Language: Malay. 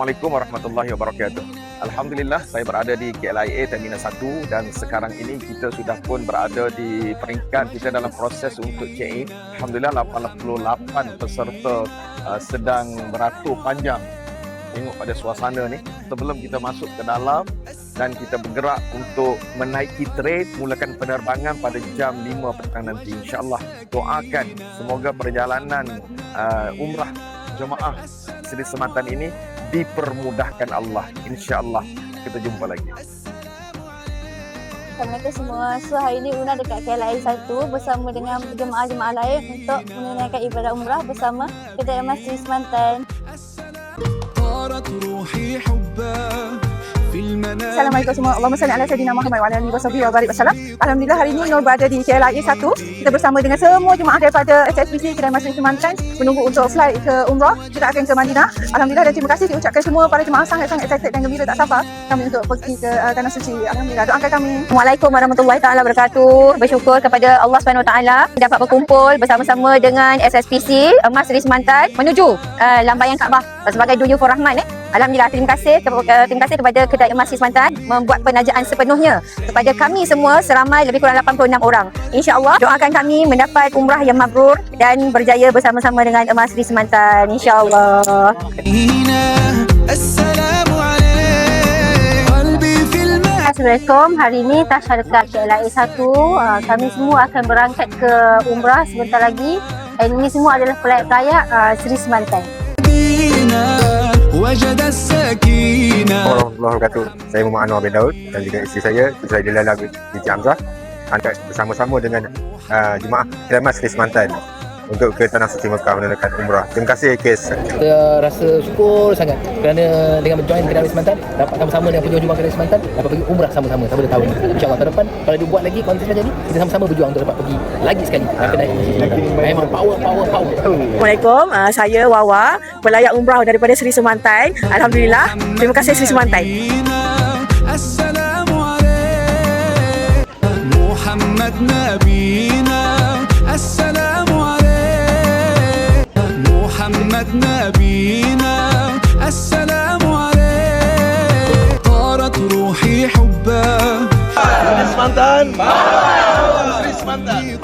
Assalamualaikum warahmatullahi wabarakatuh. Alhamdulillah, saya berada di KLIA Terminal 1 dan sekarang ini kita sudah pun berada di peringkat kita dalam proses untuk check-in. Alhamdulillah 88 peserta sedang beratur panjang. Tengok pada suasana ni sebelum kita masuk ke dalam dan kita bergerak untuk menaiki train, mulakan penerbangan pada jam 5 petang nanti, insya-Allah. Doakan semoga perjalanan umrah jemaah Seri Semantan ini dipermudahkan Allah, insya-Allah. Kita jumpa lagi. Assalamualaikum semua. So hari ini Una dekat KLIA 1 bersama dengan jemaah-jemaah lain untuk menunaikan ibadah umrah bersama Kedai Emas Seri Semantan. Assalamualaikum semua. Allahumma salli ala sayyidina Muhammad wa ala alihi wa barik wasallam. Alhamdulillah hari ini Nur berada di KLIA 1. Kita bersama dengan semua jemaah daripada SSPC Kedai Emas Seri Semantan menunggu untuk flight ke umrah. Kita akan ke Madinah. Alhamdulillah dan terima kasih diucapkan semua para jemaah sangat-sangat excited dan gembira tak sabar kami untuk pergi ke tanah suci. Alhamdulillah, doakan kami. Assalamualaikum warahmatullahi taala wabarakatuh. Bersyukur kepada Allah Subhanahu Wa Taala dapat berkumpul bersama-sama dengan SSPC Emas Seri Semantan menuju lambaian Kaabah sebagai Duyufur Rahman. Alhamdulillah, terima kasih kepada Kedai Emas Seri Semantan membuat penajaan sepenuhnya kepada kami semua seramai lebih kurang 86 orang. InsyaAllah doakan kami mendapat umrah yang mabrur dan berjaya bersama-sama dengan Emas Seri Semantan, insyaAllah. Assalamualaikum. Hari ini Tasha dekat KLIA 1. Kami semua akan berangkat ke umrah sebentar lagi. Dan ini semua adalah flight layak Seri Semantan. Warahmatullahi wabarakatuh. Saya Muhammad Anwar bin Daud dan juga isteri saya Delilah binti Hamzah angkat bersama-sama dengan jemaah Kedai Emas Seri Semantan untuk ke Tanah Suci Mekah menunaikan umrah. Terima kasih KES. Kita rasa syukur sangat kerana dengan berjoin Kedai Emas Semantan dapat sama-sama dengan pejuang-pejuang Kedai Semantan dapat pergi umrah sama-sama pada tahun ini. InsyaAllah tahun depan kalau dia buat lagi konten macam ni, kita sama-sama berjuang untuk dapat pergi lagi sekali Kedai Emas Seri Semantan. Memang power. Assalamualaikum, saya Wawa, pelayak umrah daripada Seri Semantan. Alhamdulillah, terima kasih Seri Semantan. Muhammad Nabina, Assalamu محمد نبينا السلام عليك طارت روحي حبا Seri Semantan Seri Semantan